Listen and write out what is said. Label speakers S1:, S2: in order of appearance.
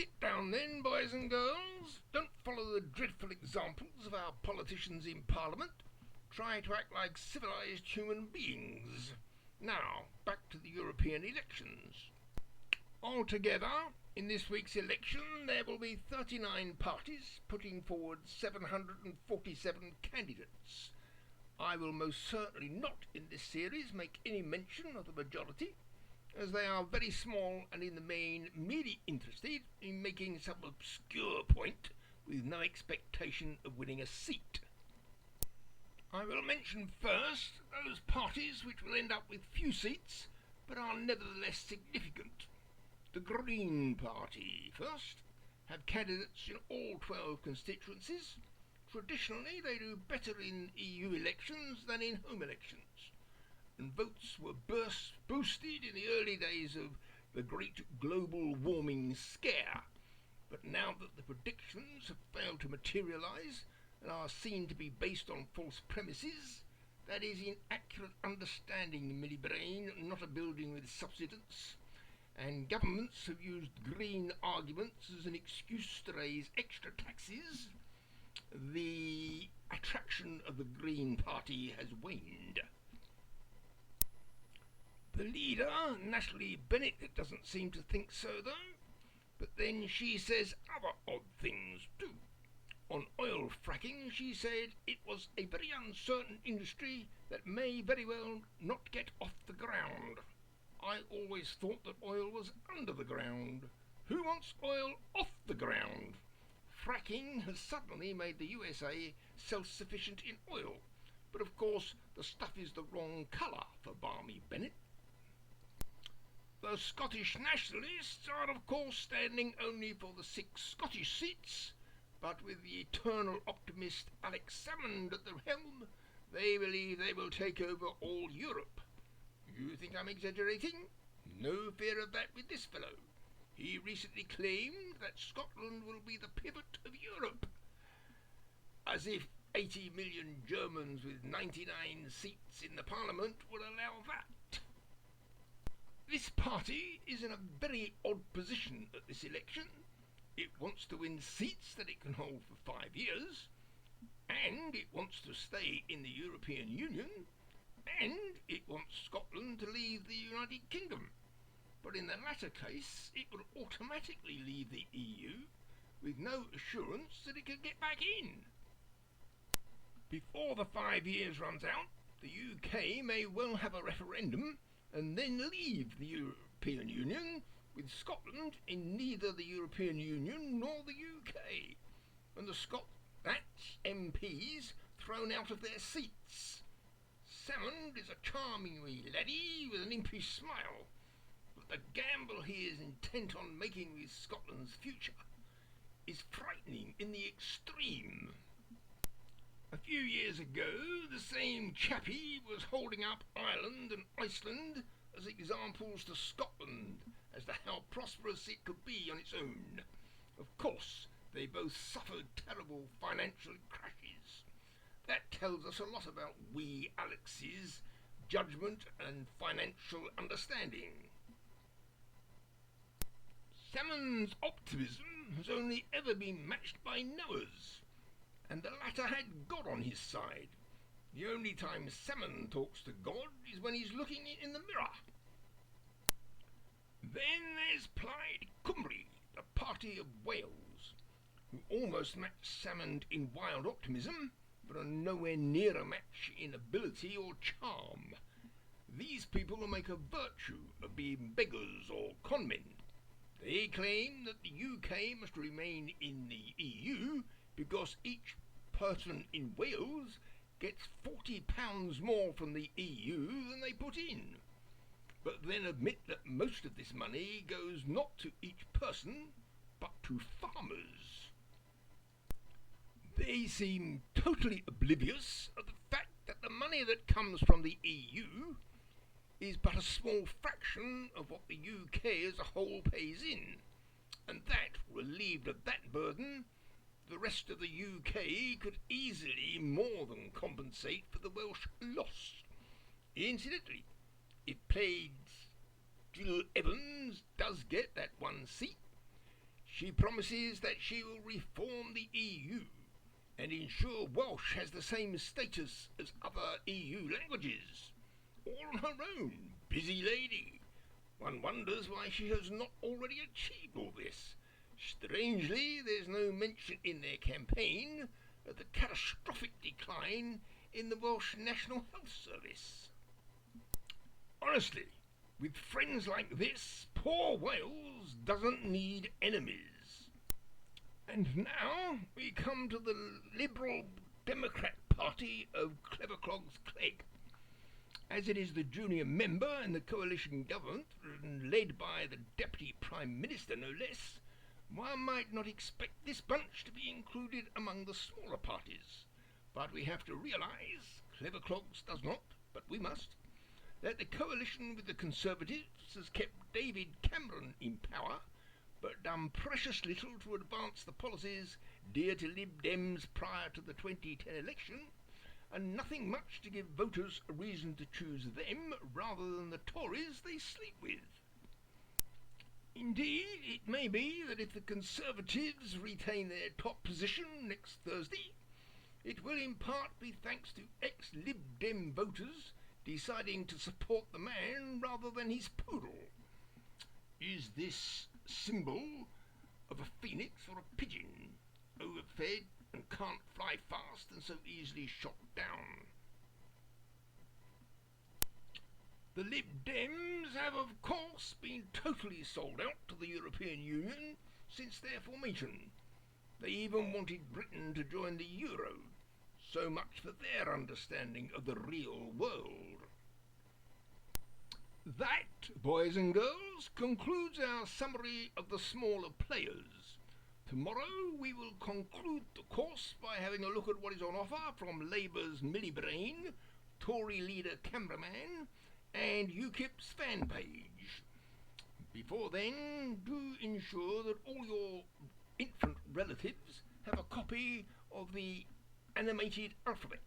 S1: Sit down then, boys and girls. Don't follow the dreadful examples of our politicians in Parliament. Try to act like civilised human beings. Now, back to the European elections. Altogether, in this week's election, there will be 39 parties putting forward 747 candidates. I will most certainly not in this series make any mention of the majority, as they are very small and in the main merely interested in making some obscure point with no expectation of winning a seat. I will mention first those parties which will end up with few seats but are nevertheless significant. The Green Party, first, have candidates in all 12 constituencies. Traditionally, they do better in EU elections than in home elections, and votes were boosted in the early days of the great global warming scare. But now that the predictions have failed to materialise and are seen to be based on false premises, that is, inaccurate understanding, Millie Brain, not a building with subsidence, and governments have used green arguments as an excuse to raise extra taxes, the attraction of the Green Party has waned. The leader, Natalie Bennett, doesn't seem to think so though, but then she says other odd things too. On oil fracking, she said it was a very uncertain industry that may very well not get off the ground. I always thought that oil was under the ground. Who wants oil off the ground? Fracking has suddenly made the USA self-sufficient in oil, but of course the stuff is the wrong colour for Barmy Bennett. The Scottish Nationalists are of course standing only for the 6 Scottish seats, but with the eternal optimist Alex Salmond at the helm, they believe they will take over all Europe. You think I'm exaggerating? No fear of that with this fellow. He recently claimed that Scotland will be the pivot of Europe. As if 80 million Germans with 99 seats in the Parliament would allow that. This party is in a very odd position at this election. It wants to win seats that it can hold for 5 years, and it wants to stay in the European Union, and it wants Scotland to leave the United Kingdom. But in the latter case, it would automatically leave the EU with no assurance that it could get back in. Before the 5 years runs out, the UK may well have a referendum and then leave the European Union, with Scotland in neither the European Union nor the UK, and the Scotch MPs thrown out of their seats. Salmond is a charming wee laddie with an impish smile, but the gamble he is intent on making with Scotland's future is frightening in the extreme. A few years ago, the same chappie was holding up Ireland and Iceland as examples to Scotland as to how prosperous it could be on its own. Of course, they both suffered terrible financial crashes. That tells us a lot about wee Alex's judgment and financial understanding. Salmond's optimism has only ever been matched by Noah's, and the latter had God on his side. The only time Salmond talks to God is when he's looking in the mirror. Then there's Plaid Cymru, the party of Wales, who almost match Salmond in wild optimism, but are nowhere near a match in ability or charm. These people will make a virtue of being beggars or conmen. They claim that the UK must remain in the EU because each person in Wales gets £40 more from the EU than they put in, but then admit that most of this money goes not to each person, but to farmers. They seem totally oblivious of the fact that the money that comes from the EU is but a small fraction of what the UK as a whole pays in, and that, relieved of that burden, the rest of the UK could easily more than compensate for the Welsh loss. Incidentally, if Plaid's Jill Evans does get that one seat, She promises that she will reform the EU and ensure Welsh has the same status as other EU languages. All on her own, busy lady. One wonders why she has not already achieved all this. Strangely, there's no mention in their campaign of the catastrophic decline in the Welsh National Health Service. Honestly, with friends like this, poor Wales doesn't need enemies. And now we come to the Liberal Democrat Party of Cleverclogs Clegg. As it is the junior member in the coalition government, led by the Deputy Prime Minister no less, one might not expect this bunch to be included among the smaller parties. But we have to realise, Cleverclogs does not, but we must, that the coalition with the Conservatives has kept David Cameron in power, but done precious little to advance the policies dear to Lib-Dems prior to the 2010 election, and nothing much to give voters a reason to choose them rather than the Tories they sleep with. Indeed, it may be that if the Conservatives retain their top position next Thursday, it will in part be thanks to ex-Lib-Dem voters deciding to support the man rather than his poodle. Is this symbol of a phoenix or a pigeon, overfed and can't fly fast and so easily shot down? The Lib-Dems have of course been totally sold out to the European Union since their formation. They even wanted Britain to join the Euro. So much for their understanding of the real world. That, boys and girls, concludes our summary of the smaller players. Tomorrow we will conclude the course by having a look at what is on offer from Labour's Millie Brain, Tory leader Cameraman, and UKIP's fan page. Before then, do ensure that all your infant relatives have a copy of the animated alphabet.